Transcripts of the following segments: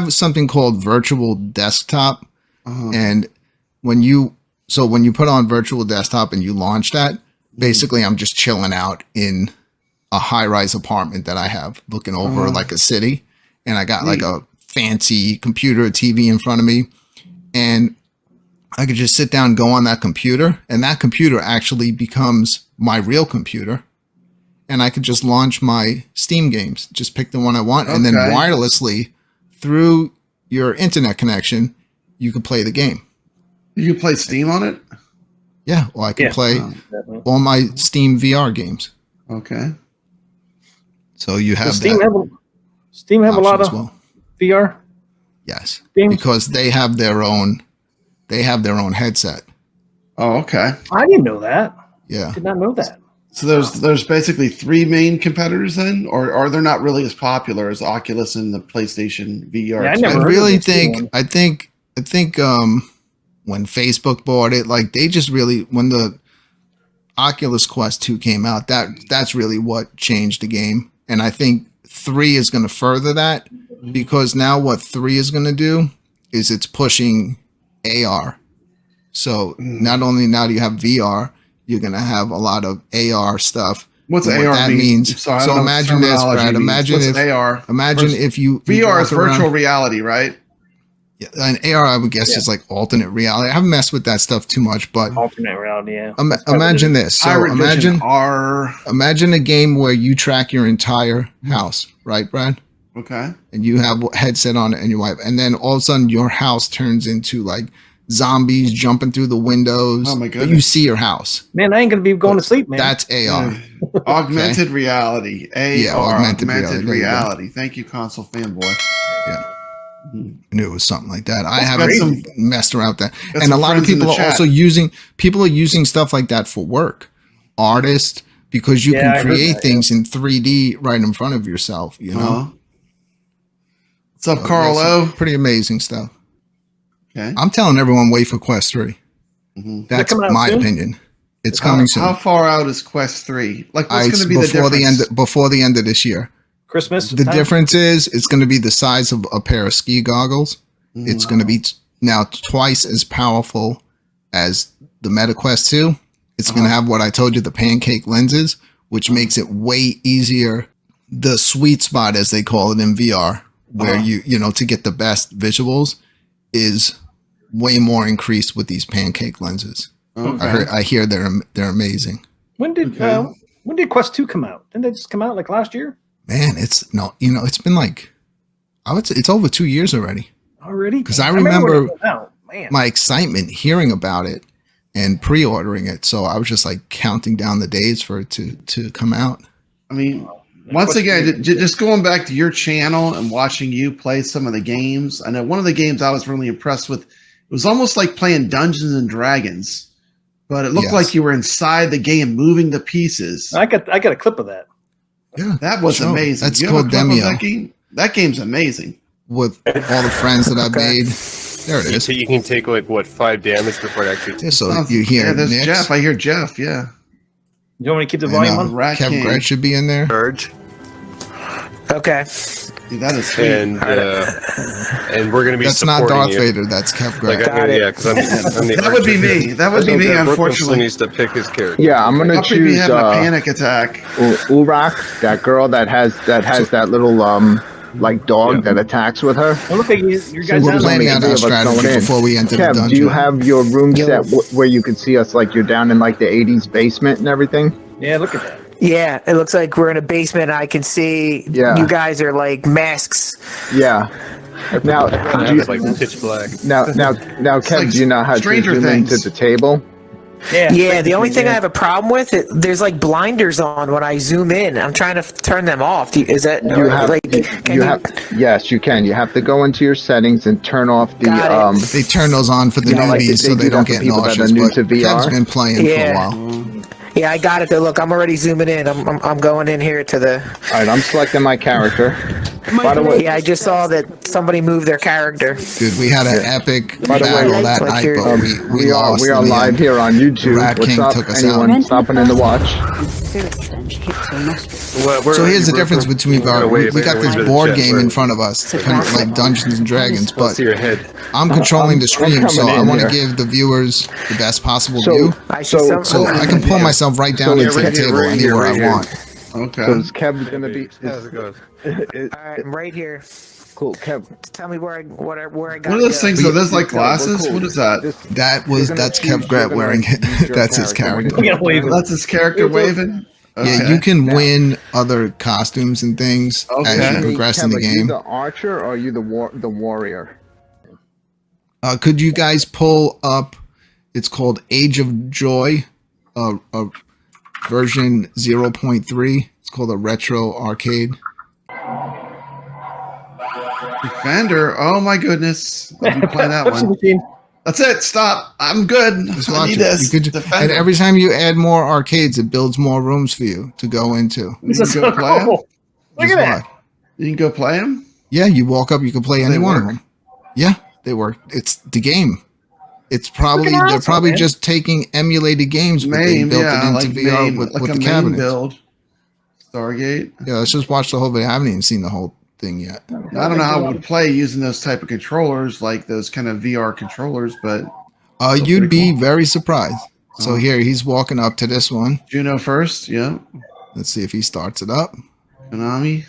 have something called virtual desktop, and when you put on virtual desktop and you launch that, basically I'm just chilling out in a high-rise apartment that I have looking over like a city, and I got like a fancy computer, TV in front of me, and I could just sit down and go on that computer, and that computer actually becomes my real computer, and I could just launch my Steam games, just pick the one I want, and then wirelessly through your internet connection, you could play the game. You can play Steam on it? Yeah, well, I can play all my Steam VR games. Okay. So you have Steam have a lot of VR? Yes, games? because they have their own headset. Oh, okay. I didn't know that. Yeah. Did not know that. So there's basically 3 main competitors then, or are they not really as popular as Oculus and the PlayStation VR? Yeah, I never I heard really of this think one. I think when Facebook bought it, like they just really, when the Oculus Quest 2 came out, that's really what changed the game. And I think 3 is going to further that, because now what 3 is going to do is it's pushing AR. So not only now do you have VR, you're going to have a lot of AR stuff. What's And AR what that means? So imagine this, Brad. Imagine if AR. Imagine if you VR is walk virtual around, reality, right? Yeah, and AR, I would guess, is like alternate reality. I haven't messed with that stuff too much, but Alternate reality, yeah. imagine this. So Hybrid vision R. imagine a game where you track your entire house, right, Brad? Okay. And you have a headset on it and your wife, and then all of a sudden your house turns into like zombies jumping through the windows. Oh my But goodness. you see your house. Man, I ain't going to be going to sleep, man. That's AR. Augmented reality. AR. Yeah, augmented reality. There you go. reality. Thank you, console fanboy. Yeah. I knew it was something like that. I haven't some- messed around with that. got And a some lot of friends in people the are chat. also using stuff like that for work. Artists, because you I can heard create that, things in 3D right in front of yourself, you know? Uh-huh. What's up, So, Carl yeah, O? some pretty amazing stuff. Okay. I'm telling everyone, wait for Quest 3. That's coming out my soon? opinion. It's coming soon. How far out is Quest 3? Like, what's going to be the difference? Before the end of this year. Christmas. The time? difference is it's going to be the size of a pair of ski goggles. It's going to be now twice as powerful as the Meta Quest 2. It's going to have what I told you, the pancake lenses, which makes it way easier. The sweet spot, as they call it in VR, where you know, to get the best visuals, is way more increased with these pancake lenses. Okay. I hear they're amazing. When did Quest 2 come out? Didn't it just come out like last year? Man, it's been like, I would say it's over 2 years already. Already? Because I when remember it came out. Man. my excitement hearing about it and pre-ordering it. So I was just like counting down the days for it to come out. I mean, once again, just going back to your channel and watching you play some of the games. I know one of the games I was really impressed with, it was almost like playing Dungeons and Dragons, but it looked like you were inside the game moving the pieces. I got a clip of that. Yeah, That was amazing. That's You have a called clip of Demio. that game? That game's amazing. With all the friends that I made. There it is. So you can take like what 5 damage before it actually. Yeah, so you hear there's Nick's, Jeff. I hear Jeff. Yeah. You want me to keep the and, volume on? Rat Kev King. Gretsch should be in there. Urge. Okay. Dude, that is sweet. And we're gonna be. That's not supporting Darth you. Vader. That's Kev Like, Gretsch. yeah, because I'm the. That would be me. That would be me. Unfortunately, needs to pick his character. Yeah, I'm gonna I'll probably be choose having a panic attack. Urak, that girl that has that little like dog that attacks with her. Oh, look, you guys We're down planning there. out Three our of us going strategy in. before we enter the Kev, dungeon. do you have your room set where you can see us like you're down in like the 80s basement and everything? Yeah, look at that. Yeah, it looks like we're in a basement. I can see you guys are like masks. Yeah. Now, It's like pitch black. now, Kev, like do you know how to Stranger zoom Things. into the table? Yeah, The only thing I have a problem with there's like blinders on when I zoom in. I'm trying to turn them off. Is that You have, like? yes, you can. You have to go into your settings and turn off the Got it. They turn those on for the You know, like newbies they so do they don't that for get people that are nauseous. new But to VR. Kev's been playing for a while. Yeah, I got it. Though. Look, I'm already zooming in. I'm going in here to the. All right, I'm selecting my character. By the way, Yeah, I just saw that somebody moved their character. Dude, we had an epic By the way, battle that like night, you're- but we lost. we are in the live end. here on YouTube. Rat What's King up? took us Anyone out. stopping in to watch? Seriously, and she hits her nostrils. So here's the difference between we got this board game in front of us, kind of like Dungeons and Dragons, but see your head. I'm controlling the stream, coming so I in want to here. give the viewers the best possible So- view. I see some. So I can pull myself right down into the right here, table right here, anywhere right I here. want. Okay. So is Kev gonna be? How's it goes? All right, I'm right here. Cool, Kev. Tell me where I got. What are those things? Are those like glasses? What is that? That's Kev Grab wearing it. That's his character. Yeah, wave it. That's his character waving. Yeah, you can win other costumes and things as Okay. you progress in the Kev, are you game. the archer or are you the warrior? Could you guys pull up? It's called Age of Joy, version 0.3. It's called a retro arcade. Defender. Oh my goodness. I'll be playing that Push the one. machine. That's it. Stop. I'm good. Just I watch need it. this. You could, and Defender. every time you add more arcades, it builds more rooms for you to go into. This You is can so go play 'em? cool. Look Just at that. watch. You can go play them. Yeah, you walk up, you can play any They one of work? them. Yeah, they work. It's the game. It's probably Freaking they're awesome, probably man. just taking emulated games, but they MAME, built yeah, it into like VR MAME, with like a the MAME cabinets. build. Stargate. Yeah, let's just watch the whole video. I haven't even seen the whole thing yet. I don't know how it would play using those type of controllers, like those kind of VR controllers, but You'd pretty be very surprised. So Oh. here he's walking up to this one. Juno first. Yeah. Let's see if he starts it up. Konami.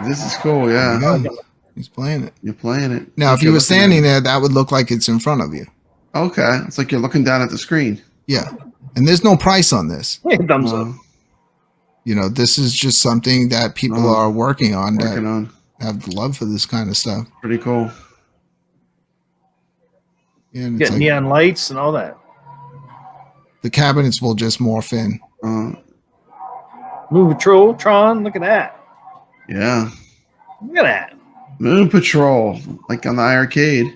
This is cool. There Yeah. you go. He's playing it. You're playing it. Now, if You're you were looking at standing it. there, that would look like it's in front of you. Okay. It's like you're looking down at the screen. Yeah. And there's no price on this. Yeah, thumbs up. You know, this is just something that people Oh. are working on Working that on. have love for this kind of stuff. Pretty cool. Yeah, and it's Get like neon lights and all that. the cabinets will just morph in. Move Patrol, Tron, look at that. Yeah. Look at that. Moon Patrol, like on the arcade.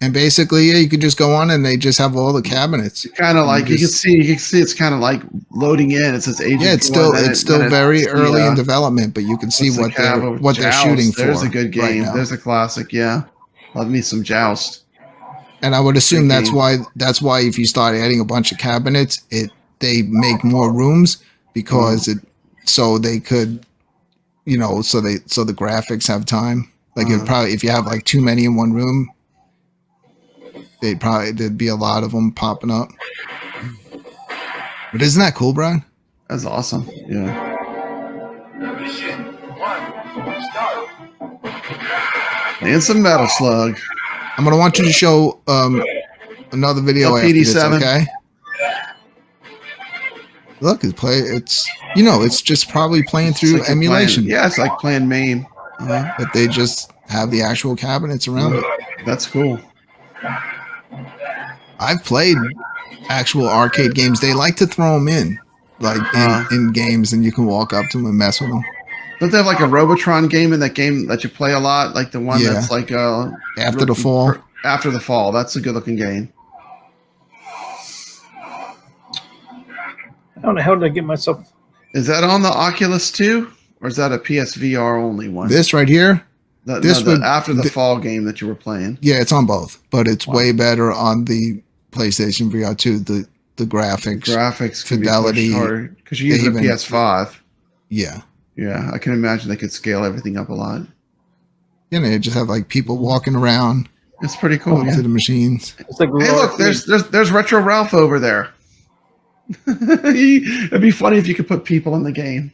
And basically, yeah, you could just go on and they just have all the cabinets. Kind of like you can just- see it's kind of like loading in. It says Agent. Yeah, it's Joy, still then very it's the, early in development, but you can see what's the what cab they're of what they're Joust. shooting for. There's a good right game. now. There's a classic. Yeah, love me some Joust. And I would assume Good game. that's why if you start adding a bunch of cabinets, they make more rooms because so they could, you know, so the graphics have time. Like it probably if you have like too many in one room, there'd be a lot of them popping up. But isn't that cool, Brian? That's awesome. Yeah. And some Metal Slug. I'm gonna want you to show another video after this, PD7. okay? Look, it's just probably playing It's through like you're emulation. playing- yeah, it's like playing MAME. But they just have the actual cabinets around it. That's cool. I've played actual arcade games. They like to throw them in, like in games, and you can walk up to them and mess with them. Don't they have like a Robotron game in that game that you play a lot? Like the one Yeah. that's like After the Fall. After the Fall. That's a good looking game. I don't know how did I get myself. Is that on the Oculus 2? Or is that a PSVR only one? This right here, this would- after the Fall game that you were playing. yeah, it's on both, but it's way better on the PlayStation VR 2. The graphics, Graphics can fidelity, be pushed hard because you use they a even- PS5. yeah. Yeah, I can imagine they could scale everything up a lot. You know, you just have like people walking around It's pretty cool. up Yeah. to the machines. It's like Hey, look, there's Retro Ralph over there. It'd be funny if you could put people in the game.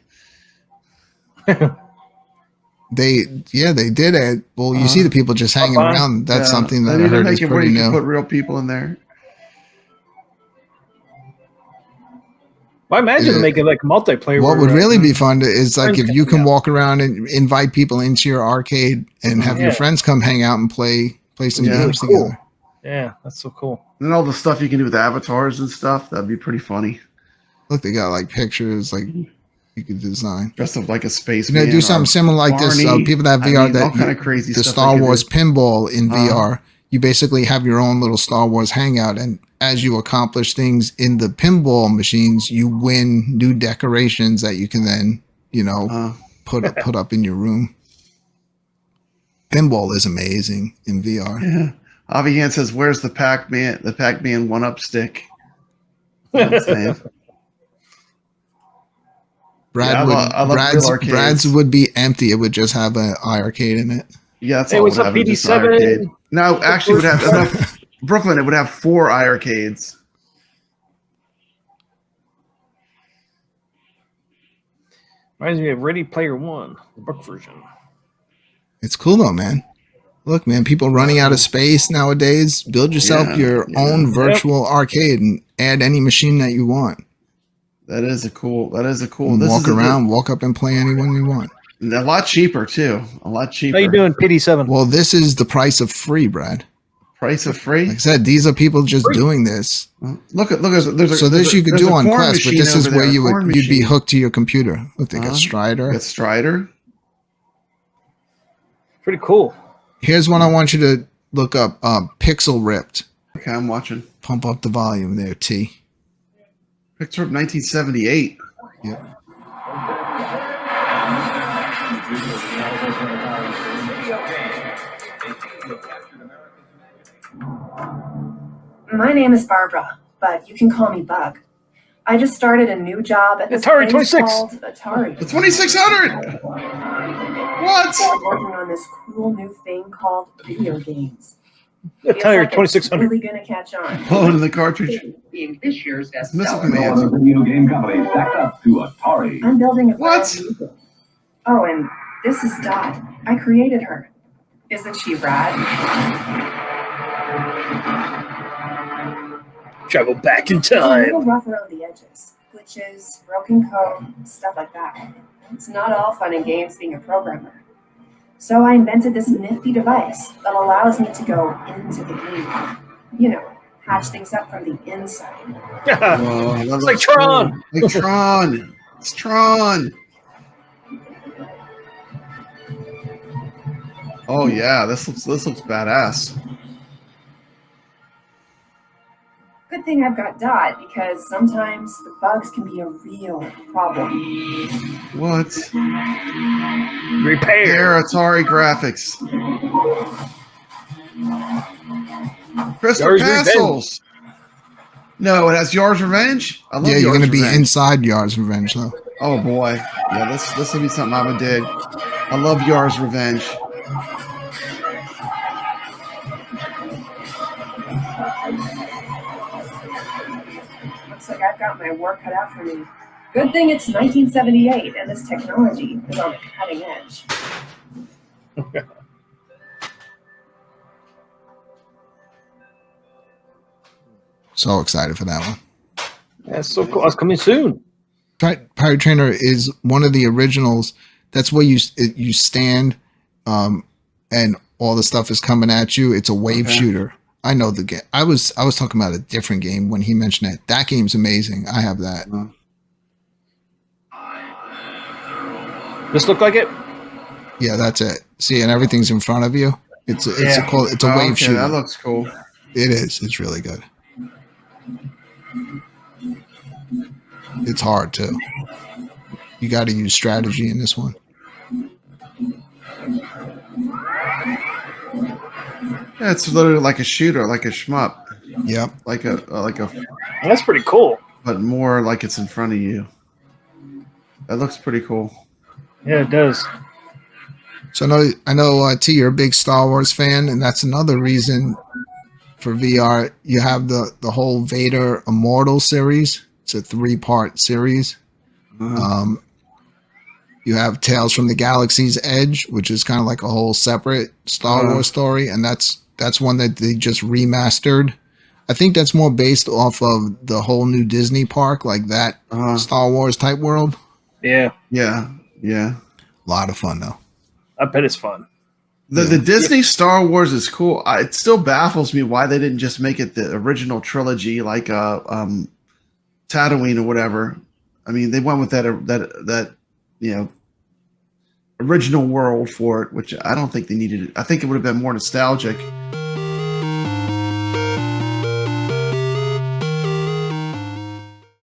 They did it. Well, you see the people just hanging Bye-bye. around. That's Yeah. something that They I need to heard make is it where pretty you can new. put real people in there. I imagine Yeah. making like multiplayer. What where, would really be fun is like friends if can you can hang out. walk around and invite people into your arcade and have your Yeah. friends come hang out and play some Yeah. games Cool. together. Yeah, that's so cool. And all the stuff you can do with avatars and stuff, that'd be pretty funny. Look, they got like pictures like you could design. Dressed up like a space. You know, do something similar like this. Barney. People that have I VR, mean, all that kind of crazy the stuff Star they could Wars do. pinball in Uh-huh. VR. You basically have your own little Star Wars hangout, and as you accomplish things in the pinball machines, you win new decorations that you can then, you know, put up in your room. Pinball is amazing in VR. Yeah. Avi Han says, "Where's the Pac-Man? The Pac-Man one-up stick." That's what I'm saying. Brad I would love real Brad's arcades. Brad's would be empty. It would just have an iArcade in it. Yeah, that's Hey, all. what's it would up, have, just PD7? iArcade. No, actually, it would have enough. Brooklyn, it would have 4 iArcades. Reminds me of Ready Player One, the book version. It's cool though, man. Look, man, people running out of space nowadays. Build yourself your own virtual arcade and add any machine that you want. That is a cool. This Walk is around, walk up and play anyone you want. a lot cheaper too. A lot cheaper. How you doing, PD7? Well, this is the price of free, Brad. Price of free. Like I said, these are people just doing this. Look. There's a, So this you could there's do a on corn Quest, but machine this is over where there, you a corn would you'd be machine. hooked to your computer. Look, they got Strider. Got Strider. Pretty cool. Here's one I want you to look up. Pixel Ripped. Okay, I'm watching. Pump up the volume there, T. Picture of 1978. Yep. My name is Barbara, but you can call me Bug. I just started a new job at this Atari place 26. called Atari. The 2600. What? I'm working on this cool new thing called video games. Atari Feels like 2600. It's really gonna catch on. Loading the cartridge. Being this year's Missile bestseller. command. Video game company backed up to Atari. I'm building a What? brand new game. Oh, and this is Dot. I created her. Isn't she rad? Travel back in She's a time. little rough around the edges. Glitches, broken code, stuff like that. It's not all fun and games being a programmer. So I invented this nifty device that allows me to go into the game. You know, hatch things up from the inside. Whoa, It's like Tron. Cool. Like Tron. It's Tron. Oh yeah, this looks badass. Good thing I've got Dot, because sometimes the bugs can be a real problem. What? Repair. Air Atari graphics. Crystal Yar's Castles. No, it has Yar's Revenge. I love Yeah, you're Yar's gonna be Revenge. inside Yar's Revenge though. Oh boy, yeah, this will be something I would dig. I love Yar's Revenge. Looks like I've got my work cut out for me. Good thing it's 1978 and this technology is on the cutting edge. So excited for that one. That's so cool. That's coming soon. Pirate Trainer is one of the originals. That's where you stand, and all the stuff is coming at you. It's a wave shooter. I know the game. I was talking about a different game when he mentioned it. That game's amazing. I have that. This look like it? Yeah, that's it. See, and everything's in front of you. It's a wave Okay, shooter. that looks cool. It is. It's really good. It's hard too. You got to use strategy in this one. Yeah, it's literally like a shooter, like a shmup, Yep. like a That's pretty cool. but more like it's in front of you. That looks pretty cool. Yeah, it does. So I know, T, you're a big Star Wars fan, and that's another reason for VR. You have the whole Vader Immortal series. It's a 3-part series. You have Tales from the Galaxy's Edge, which is kind of like a whole separate Star Wars story, and that's one that they just remastered. I think that's more based off of the whole new Disney park, like that Star Wars type world. Yeah. Yeah. A lot of fun though. I bet it's fun. The Disney Star Wars is cool. It still baffles me why they didn't just make it the original trilogy, like Tatooine or whatever. I mean, they went with that original world for it, which I don't think they needed. I think it would have been more nostalgic